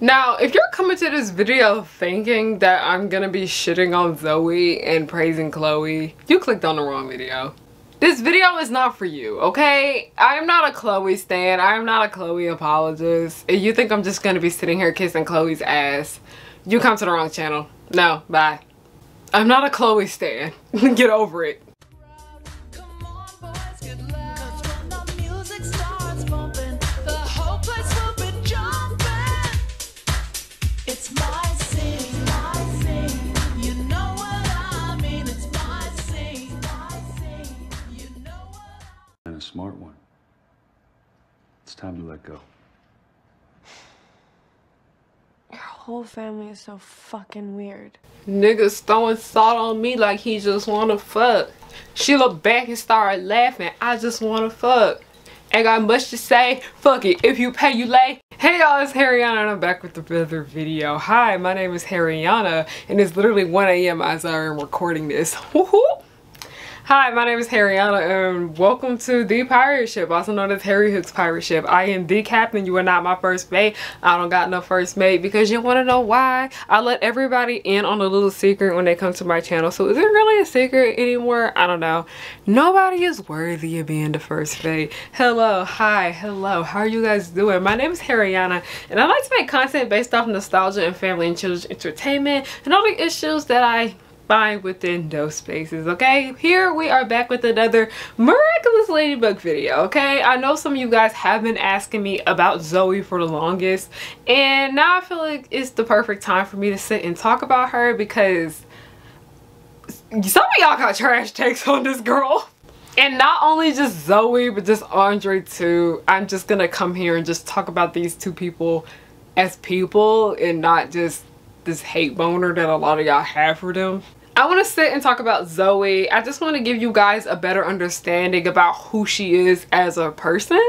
Now, if you're coming to this video thinking that I'm gonna be shitting on Zoe and praising Chloe, you clicked on the wrong video. This video is not for you, okay? I am not a Chloe stan. I am not a Chloe apologist. If you think I'm just gonna be sitting here kissing Chloe's ass, you come to the wrong channel. No, bye. I'm not a Chloe stan. Get over it. A smart one. It's time to let go. Your whole family is so fucking weird. Niggas throwing salt on me like he just wanna fuck. She looked back and started laughing. I just wanna fuck. Ain't got much to say. Fuck it. If you pay, you lay. Hey y'all, it's Harryanna and I'm back with another video. Hi, my name is Harryanna and it's literally 1 AM as I am recording this. Woohoo! Hi, my name is Harryanna and welcome to the pirate ship, also known as Harry Hook's pirate ship. I am the captain. You are not my first mate. I don't got no first mate because you want to know why? I let everybody in on a little secret when they come to my channel. So is it really a secret anymore? I don't know. Nobody is worthy of being the first mate. Hello, hi, hello. How are you guys doing? My name is Harryanna and I like to make content based off nostalgia and family and children's entertainment and all the issues that I find within those spaces. Okay, here we are back with another miraculous ladybug video. Okay, I know some of you guys have been asking me about Zoe for the longest and now I feel like it's the perfect time for me to sit and talk about her because some of y'all got trash takes on this girl. And not only just Zoe but just Andre too. I'm just gonna come here and just talk about these two people as people and not just this hate boner that a lot of y'all have for them. I want to sit and talk about Zoe. I just want to give you guys a better understanding about who she is as a person.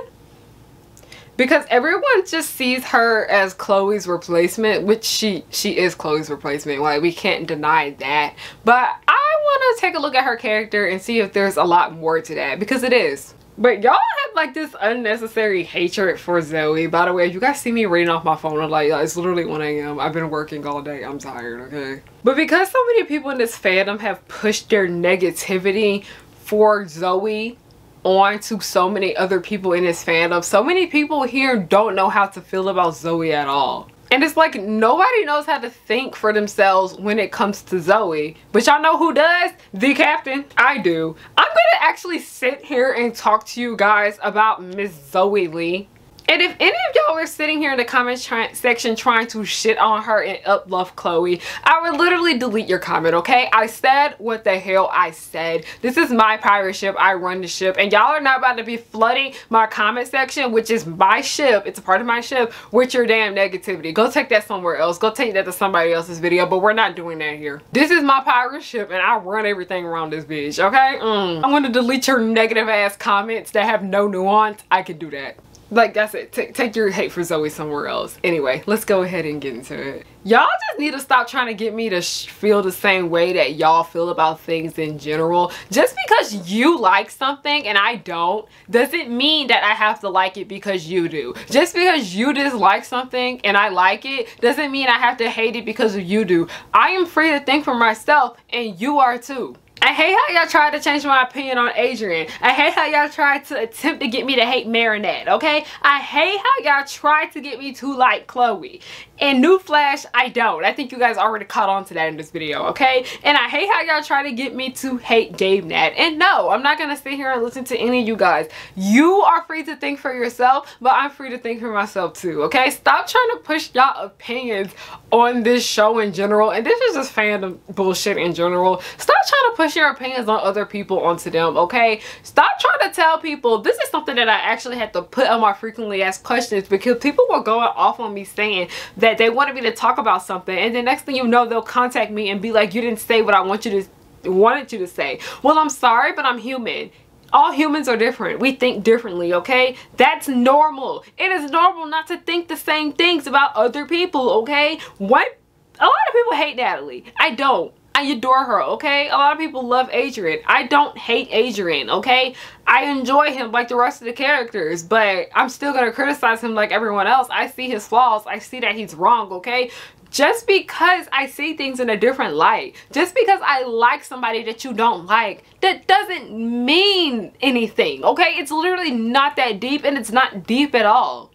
Because everyone just sees her as Chloe's replacement, which she is Chloe's replacement. Like, we can't deny that. But I want to take a look at her character and see if there's a lot more to that. Because it is. But y'all have like this unnecessary hatred for Zoe. By the way, if you guys see me reading off my phone, I'm like, it's literally 1 AM. I've been working all day. I'm tired, okay? But because so many people in this fandom have pushed their negativity for Zoe onto so many other people in this fandom, so many people here don't know how to feel about Zoe at all. And it's like nobody knows how to think for themselves when it comes to Zoe. But y'all know who does? The captain. I do. I'm gonna actually sit here and talk to you guys about Miss Zoe Lee. And if any of y'all are sitting here in the comments section trying to shit on her and uplift Chloe, I would literally delete your comment, okay? I said what the hell I said. This is my pirate ship. I run the ship. And y'all are not about to be flooding my comment section, which is my ship. It's a part of my ship with your damn negativity. Go take that somewhere else. Go take that to somebody else's video. But we're not doing that here. This is my pirate ship and I run everything around this bitch, okay? I'm going to delete your negative ass comments that have no nuance. I can do that. Like, that's it. Take your hate for Zoe somewhere else. Anyway, let's go ahead and get into it. Y'all just need to stop trying to get me to feel the same way that y'all feel about things in general. Just because you like something and I don't, doesn't mean that I have to like it because you do. Just because you dislike something and I like it, doesn't mean I have to hate it because you do. I am free to think for myself and you are too. I hate how y'all tried to change my opinion on Adrian. I hate how y'all tried to attempt to get me to hate Marinette, okay? I hate how y'all tried to get me to like Chloe. And newsflash, I don't. I think you guys already caught on to that in this video, okay? And I hate how y'all try to get me to hate Gabe Nat. And no, I'm not gonna sit here and listen to any of you guys. You are free to think for yourself, but I'm free to think for myself too, okay? Stop trying to push y'all opinions on this show in general. And this is just fandom bullshit in general. Stop trying to push your opinions on other people onto them, okay? Stop trying to tell people. This is something that I actually had to put on my frequently asked questions because people were going off on me saying that they wanted me to talk about something and then next thing you know they'll contact me and be like, you didn't say what I wanted you to say. Well, I'm sorry, but I'm human. All humans are different. We think differently, okay? That's normal. It is normal not to think the same things about other people, okay? What? A lot of people hate Natalie. I don't. I adore her, okay? A lot of people love Adrian. I don't hate Adrian, okay? I enjoy him like the rest of the characters, but I'm still gonna criticize him like everyone else. I see his flaws. I see that he's wrong, okay? Just because I see things in a different light, just because I like somebody that you don't like, that doesn't mean anything, okay? It's literally not that deep, and it's not deep at all.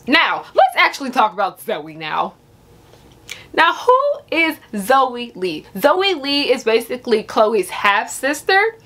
Now, let's actually talk about Zoe now. Now, who is Zoe Lee? Zoe Lee is basically Chloe's half-sister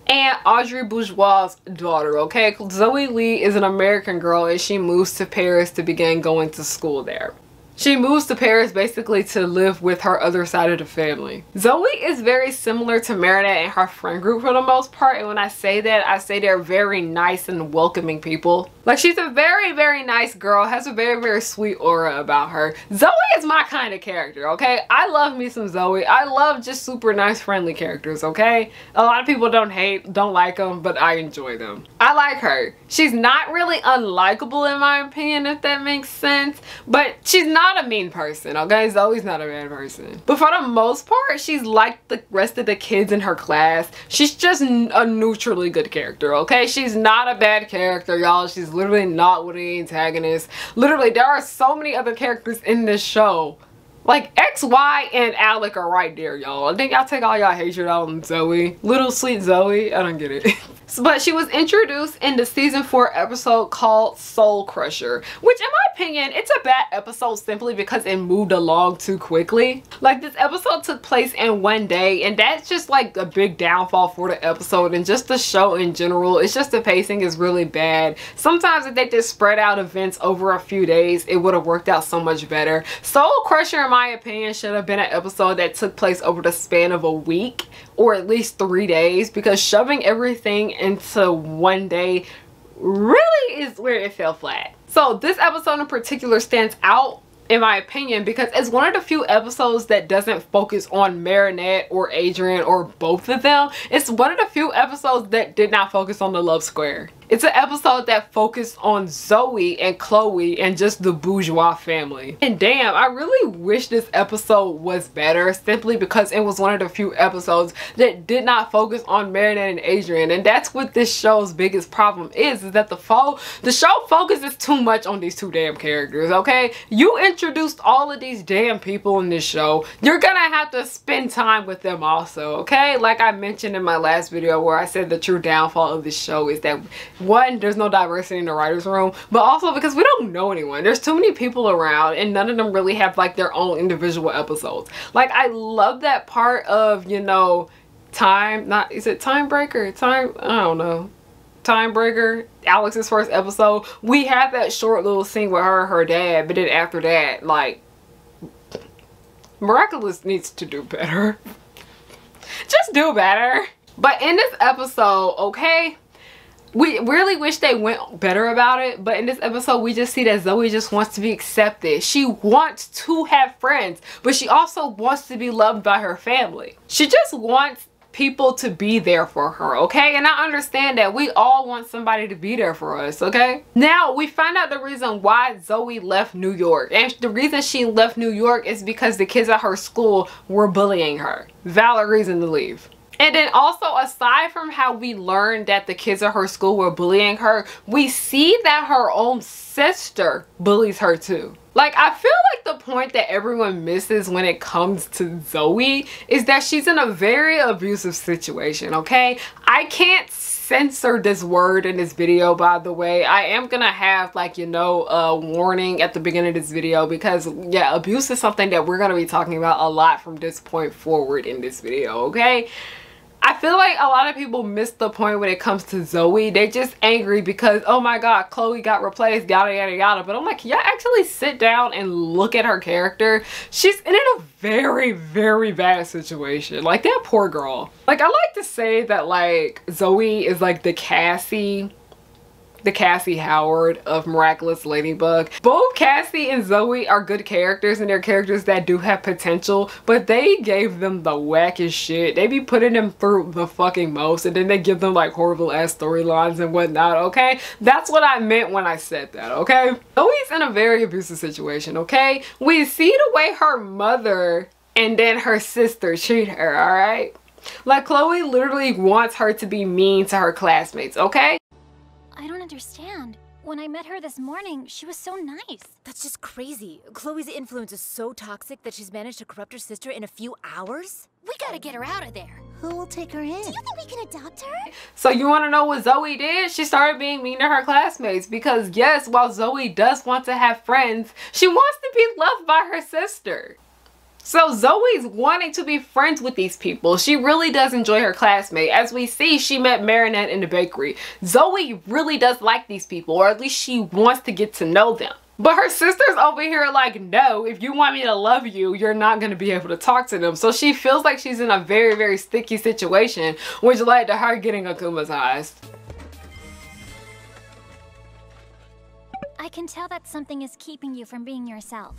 and Audrey Bourgeois' daughter, okay? Zoe Lee is an American girl, and she moves to Paris to begin going to school there. She moves to Paris basically to live with her other side of the family. Zoe is very similar to Marinette and her friend group for the most part. And when I say that, I say they're very nice and welcoming people. Like, she's a very, very nice girl, has a very, very sweet aura about her. Zoe is my kind of character, okay? I love me some Zoe. I love just super nice, friendly characters, okay? A lot of people don't like them, but I enjoy them. I like her. She's not really unlikable in my opinion, if that makes sense. But she's not a mean person, okay? Zoe's not a bad person. But for the most part, she's like the rest of the kids in her class. She's just a neutrally good character, okay? She's not a bad character, y'all. She's literally not one of the antagonists. Literally, there are so many other characters in this show. Like, X, Y, and Alec are right there, y'all. I think y'all take all y'all hatred out on Zoe. Little sweet Zoe. I don't get it. But she was introduced in the season 4 episode called Soul Crusher, which in my opinion, it's a bad episode simply because it moved along too quickly. Like, this episode took place in one day, and that's just like a big downfall for the episode and just the show in general. It's just the pacing is really bad. Sometimes if they just spread out events over a few days, it would have worked out so much better. Soul Crusher, in my opinion, should have been an episode that took place over the span of a week or at least 3 days, because shoving everything into one day really is where it fell flat. So this episode in particular stands out in my opinion because it's one of the few episodes that doesn't focus on Marinette or Adrian or both of them. It's one of the few episodes that did not focus on the love square. It's an episode that focused on Zoe and Chloe and just the bourgeois family. And damn, I really wish this episode was better simply because it was one of the few episodes that did not focus on Marinette and Adrian. And that's what this show's biggest problem is that the show focuses too much on these two damn characters, okay? You introduced all of these damn people in this show. You're gonna have to spend time with them also, okay? Like I mentioned in my last video where I said the true downfall of this show is that one, there's no diversity in the writer's room, but also because we don't know anyone. There's too many people around and none of them really have like their own individual episodes. Like, I love that part of, you know, is it Time Breaker? I don't know. Time Breaker, Alex's first episode. We had that short little scene with her and her dad, but then after that, like, Miraculous needs to do better. Just do better. But in this episode, okay, we really wish they went better about it, but in this episode we just see that Zoe just wants to be accepted. She wants to have friends, but she also wants to be loved by her family. She just wants people to be there for her, okay? And I understand that we all want somebody to be there for us, okay? Now we find out the reason why Zoe left New York, and the reason she left New York is because the kids at her school were bullying her. Valid reason to leave. And then also, aside from how we learned that the kids at her school were bullying her, we see that her own sister bullies her too. Like, I feel like the point that everyone misses when it comes to Zoe is that she's in a very abusive situation, okay? I can't censor this word in this video, by the way. I am gonna have, like, you know, a warning at the beginning of this video because, yeah, abuse is something that we're gonna be talking about a lot from this point forward in this video, okay? I feel like a lot of people miss the point when it comes to Zoe. They're just angry because, oh my god, Chloe got replaced, yada yada yada. But I'm like, yeah, actually sit down and look at her character. She's in a very, very bad situation. Like, that poor girl. Like, I like to say that, like, Zoe is like the Cassie Howard of Miraculous Ladybug. Both Cassie and Zoe are good characters and they're characters that do have potential, but they gave them the wackest shit. They be putting them through the fucking most and then they give them like horrible ass storylines and whatnot, okay? That's what I meant when I said that, okay? Zoe's in a very abusive situation, okay? We see the way her mother and then her sister treat her, alright? Like, Chloe literally wants her to be mean to her classmates, okay? I don't understand. When I met her this morning, she was so nice. That's just crazy. Chloe's influence is so toxic that she's managed to corrupt her sister in a few hours? We gotta get her out of there. Who will take her in? Do you think we can adopt her? So you want to know what Zoe did? She started being mean to her classmates because, yes, while Zoe does want to have friends, she wants to be loved by her sister. So Zoe's wanting to be friends with these people. She really does enjoy her classmate. As we see, she met Marinette in the bakery. Zoe really does like these people, or at least she wants to get to know them. But her sister's over here like, no, if you want me to love you, you're not going to be able to talk to them. So she feels like she's in a very, very sticky situation, which led to her getting akumatized. I can tell that something is keeping you from being yourself.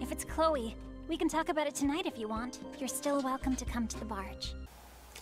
If it's Chloe, we can talk about it tonight if you want. You're still welcome to come to the barge.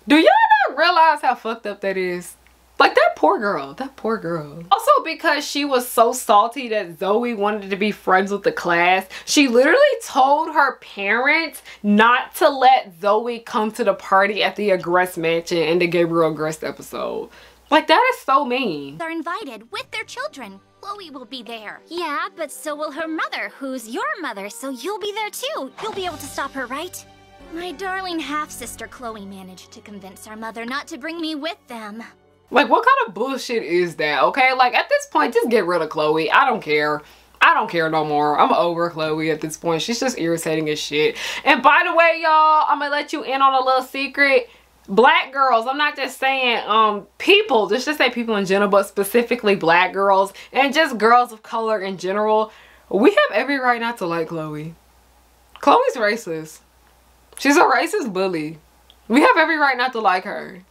Do y'all not realize how fucked up that is? Like, that poor girl, that poor girl. Also, because she was so salty that Zoe wanted to be friends with the class, she literally told her parents not to let Zoe come to the party at the Agrest Mansion in the Gabriel Agrest episode. Like, that is so mean. They're invited with their children. Chloe will be there. Yeah, but so will her mother, who's your mother, so you'll be there too. You'll be able to stop her, right? My darling half-sister Chloe managed to convince our mother not to bring me with them. Like, what kind of bullshit is that, okay? Like, at this point, just get rid of Chloe. I don't care. I don't care no more. I'm over Chloe at this point. She's just irritating as shit. And by the way, y'all, I'm gonna let you in on a little secret. Black girls, I'm not just saying people, just say people in general, but specifically black girls and just girls of color in general, we have every right not to like Chloe. Chloe's racist. She's a racist bully. We have every right not to like her.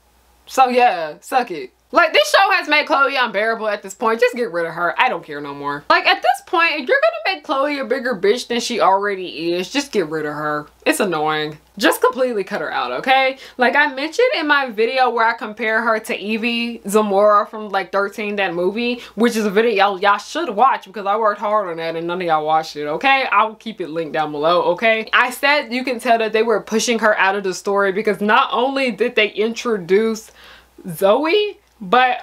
So yeah, suck it. Like, this show has made Chloe unbearable at this point. Just get rid of her. I don't care no more. Like, at this point, if you're gonna make Chloe a bigger bitch than she already is, just get rid of her. It's annoying. Just completely cut her out, okay? Like, I mentioned in my video where I compare her to Evie Zamora from, like, 13, that movie, which is a video y'all should watch because I worked hard on that and none of y'all watched it, okay? I'll keep it linked down below, okay? I said you can tell that they were pushing her out of the story because not only did they introduce Zoe, but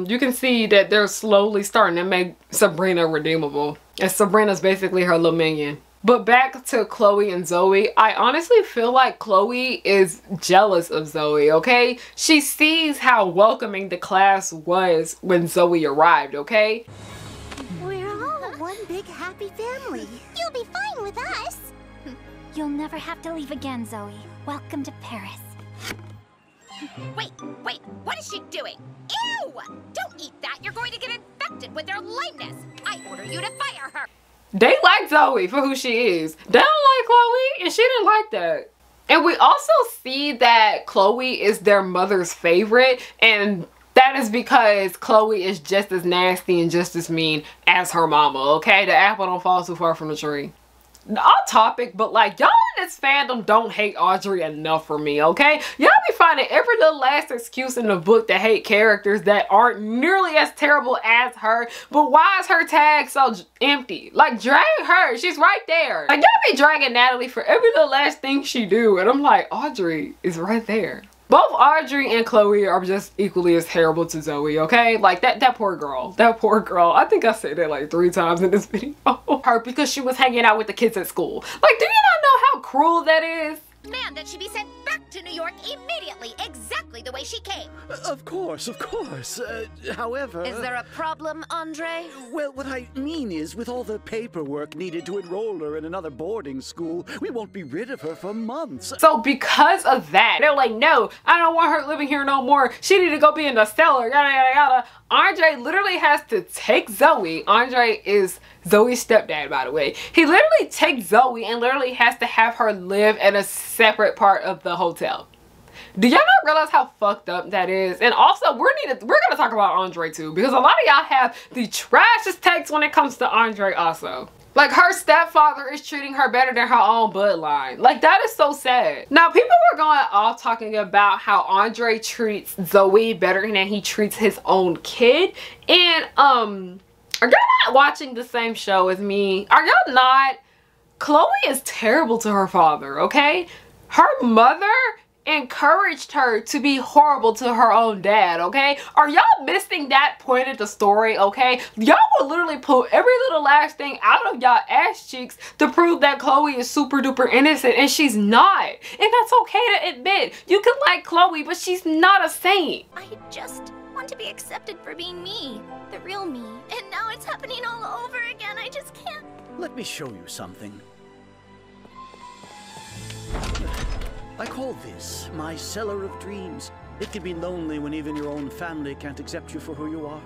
you can see that they're slowly starting to make Sabrina redeemable. And Sabrina's basically her little minion. But back to Chloe and Zoe, I honestly feel like Chloe is jealous of Zoe, okay? She sees how welcoming the class was when Zoe arrived, okay? We're all one big happy family. You'll be fine with us. You'll never have to leave again, Zoe. Welcome to Paris. Wait, what is she doing? Ew! Don't eat that. You're going to get infected with their lameness. I order you to fire her. They like Zoe for who she is. They don't like Chloe, and she didn't like that. And we also see that Chloe is their mother's favorite, and that is because Chloe is just as nasty and just as mean as her mama, okay? The apple don't fall too far from the tree. Off topic, but like, y'all in this fandom don't hate Audrey enough for me, okay? Y'all be finding every little last excuse in the book to hate characters that aren't nearly as terrible as her, but why is her tag so empty? Like, drag her, she's right there. Like, y'all be dragging Natalie for every little last thing she do, and I'm like, Audrey is right there. Both Audrey and Chloe are just equally as terrible to Zoe, okay? Like, that poor girl. That poor girl. I think I said that like 3 times in this video. Her because she was hanging out with the kids at school. Like, do you not know how cruel that is? Demand that she be sent back to New York immediately, exactly the way she came. Of course. However... Is there a problem, Andre? Well, what I mean is, with all the paperwork needed to enroll her in another boarding school, we won't be rid of her for months. So because of that, they're like, no, I don't want her living here no more. She need to go be in the cellar, yada, yada, yada. Andre literally has to take Zoe. Andre is Zoe's stepdad, by the way. He literally takes Zoe and literally has to have her live in a separate part of the hotel. Do y'all not realize how fucked up that is? And also, we're gonna talk about Andre too, because a lot of y'all have the trashiest takes when it comes to Andre also. Like, her stepfather is treating her better than her own bloodline. Like, that is so sad. Now, people were going off talking about how Andre treats Zoe better than he treats his own kid. And, are y'all not watching the same show as me? Are y'all not Chloe is terrible to her father, okay? Her mother encouraged her to be horrible to her own dad, okay? Are y'all missing that point of the story, okay? Y'all will literally pull every little last thing out of y'all ass cheeks to prove that Chloe is super duper innocent, and she's not. And that's okay to admit. You can like Chloe, but she's not a saint. I just want to be accepted for being me, the real me. And now it's happening all over again. I just can't. Let me show you something. I call this my cellar of dreams. It can be lonely when even your own family can't accept you for who you are.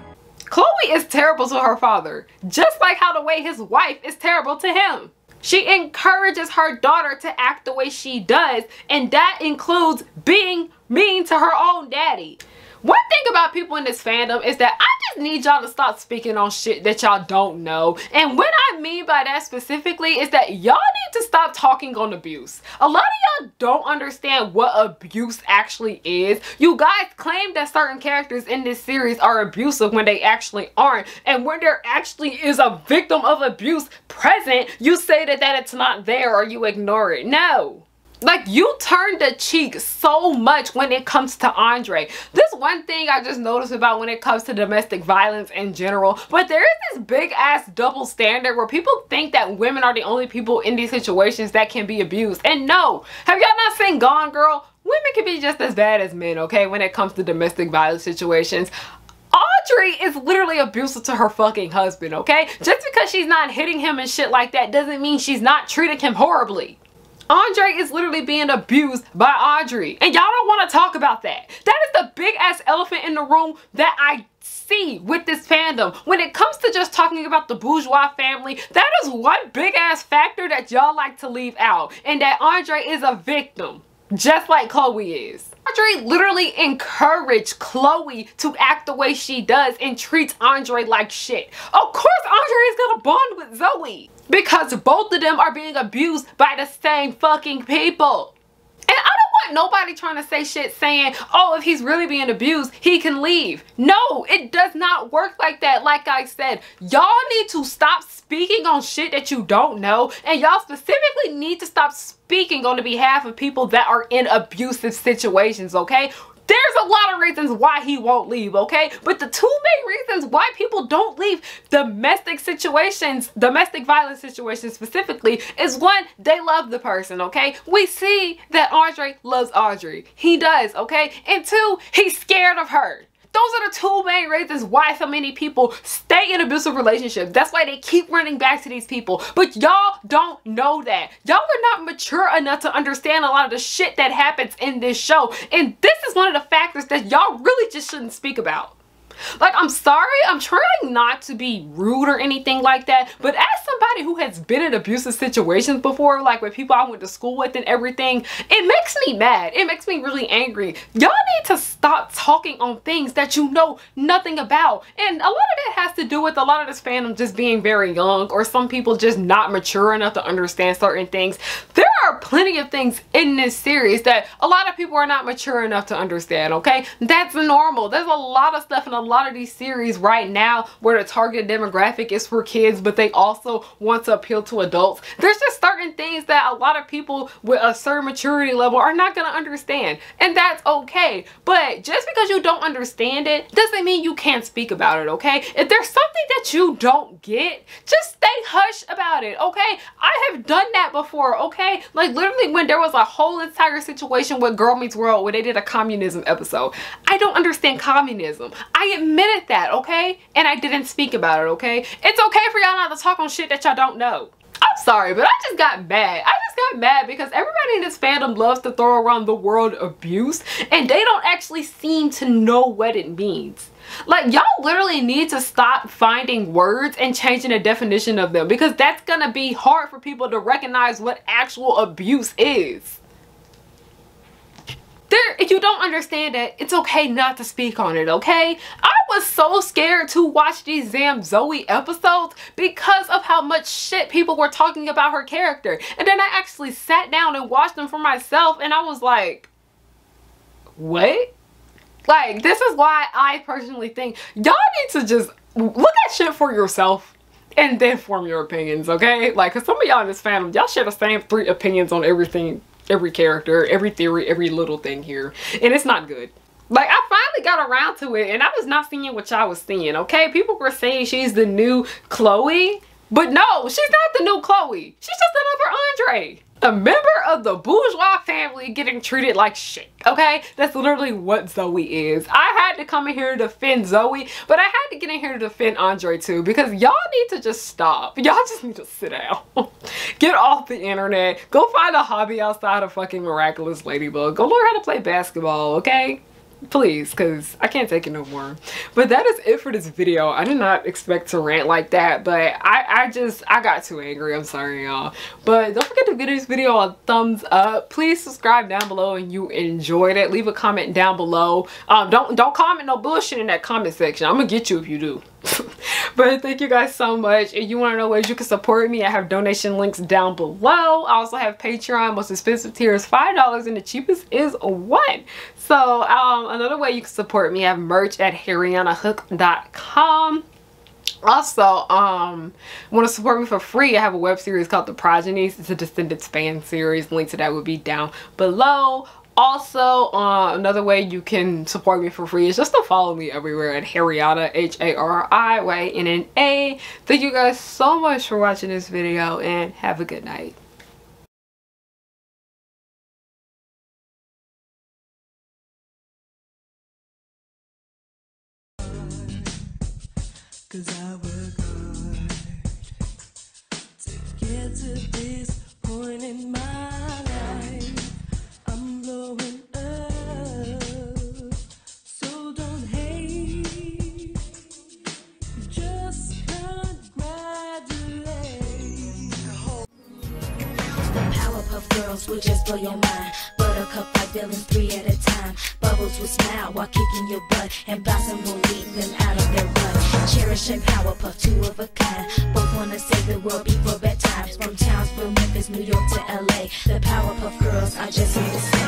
Chloe is terrible to her father, just like how the way his wife is terrible to him. She encourages her daughter to act the way she does, and that includes being mean to her own daddy. One thing about people in this fandom is that I just need y'all to stop speaking on shit that y'all don't know. And what I mean by that specifically is that y'all need to stop talking on abuse. A lot of y'all don't understand what abuse actually is. You guys claim that certain characters in this series are abusive when they actually aren't. And when there actually is a victim of abuse present, you say that it's not there or you ignore it. No. Like, you turn the cheek so much when it comes to Andre. This one thing I just noticed about when it comes to domestic violence in general, but there is this big ass double standard where people think that women are the only people in these situations that can be abused. And no, have y'all not seen Gone Girl? Women can be just as bad as men, okay, when it comes to domestic violence situations. Audrey is literally abusive to her fucking husband, okay? Just because she's not hitting him and shit like that doesn't mean she's not treating him horribly. Andre is literally being abused by Audrey, and y'all don't want to talk about that. That is the big ass elephant in the room that I see with this fandom. When it comes to just talking about the bourgeois family, that is one big ass factor that y'all like to leave out, and that Andre is a victim, just like Chloe is. Audrey literally encouraged Chloe to act the way she does and treats Andre like shit. Of course Andre is gonna bond with Zoe, because both of them are being abused by the same fucking people. And I don't want nobody trying to say shit saying, oh, if he's really being abused, he can leave. No, it does not work like that. Like I said, y'all need to stop speaking on shit that you don't know, and y'all specifically need to stop speaking on the behalf of people that are in abusive situations, okay? There's a lot of reasons why he won't leave, okay? But the two main reasons why people don't leave domestic situations, domestic violence situations specifically, is one, they love the person, okay? We see that Andre loves Audrey. He does, okay? And two, he's scared of her. Those are the two main reasons why so many people stay in abusive relationships. That's why they keep running back to these people. But y'all don't know that. Y'all are not mature enough to understand a lot of the shit that happens in this show. And this is one of the factors that y'all really just shouldn't speak about. Like, I'm sorry, I'm trying not to be rude or anything like that, but as somebody who has been in abusive situations before, like with people I went to school with and everything, it makes me mad. It makes me really angry. Y'all need to stop talking on things that you know nothing about. And a lot of that has to do with a lot of this fandom just being very young, or some people just not mature enough to understand certain things. There are plenty of things in this series that a lot of people are not mature enough to understand, okay? That's normal. There's a lot of stuff in a lot of these series right now where the target demographic is for kids, but they also want to appeal to adults. There's just certain things that a lot of people with a certain maturity level are not going to understand, and that's okay. But just because you don't understand it doesn't mean you can't speak about it, okay? If there's something that you don't get, just stay hush about it, okay? I have done that before, okay? Like, literally when there was a whole entire situation with Girl Meets World where they did a communism episode. I don't understand communism. I admitted that, okay? And I didn't speak about it, okay? It's okay for y'all not to talk on shit that y'all don't know. I'm sorry, but I just got mad. I just got mad because everybody in this fandom loves to throw around the word abuse, and they don't actually seem to know what it means. Like, y'all literally need to stop finding words and changing the definition of them, because that's gonna be hard for people to recognize what actual abuse is. If you don't understand it, it's okay not to speak on it, okay? I was so scared to watch these damn Zoe episodes because of how much shit people were talking about her character. And then I actually sat down and watched them for myself, and I was like, what? Like, this is why I personally think y'all need to just look at shit for yourself. and then form your opinions, okay? Like, cause some of y'all in this fandom, y'all share the same 3 opinions on everything, every character, every theory, every little thing here, and it's not good. Like, I finally got around to it, and I was not seeing what y'all was seeing, okay? People were saying she's the new Chloe, but no, she's not the new Chloe. She's just another Andre. A member of the bourgeois family getting treated like shit, okay? That's literally what Zoe is. I had to come in here to defend Zoe, but I had to get in here to defend Andre too, because y'all need to just stop. Y'all just need to sit down. Get off the internet. Go find a hobby outside of fucking Miraculous Ladybug. Go learn how to play basketball, okay? Please, because I can't take it no more. But that is it for this video. I did not expect to rant like that, but I got too angry. I'm sorry, y'all. But don't forget to give this video a thumbs up. Please subscribe down below and you enjoyed it. Leave a comment down below. Don't comment no bullshit in that comment section. I'm gonna get you if you do. But thank you guys so much. If you want to know ways you can support me, I have donation links down below. I also have Patreon. Most expensive tier is $5 and the cheapest is $1. So another way you can support me, I have merch at harriyannahook.com. Also, want to support me for free, I have a web series called The Progenies. It's a Descendants fan series. Link to that will be down below. Also, another way you can support me for free is just to follow me everywhere at Harriyanna, HARRYYNNA. Thank you guys so much for watching this video and have a good night. Cause I work hard to get to this point in my life. I'm blowing up, so don't hate, just congratulate. The Powerpuff Girls will just blow your mind. Buttercup like villains 3 at a time. Bubbles will smile while kicking your butt, and Blossom will lead them out of their rut. Cherish and Powerpuff, 2 of a kind. Both wanna save the world before bedtime. From Townsville, Memphis, New York to LA. The Powerpuff Girls are just here to stay.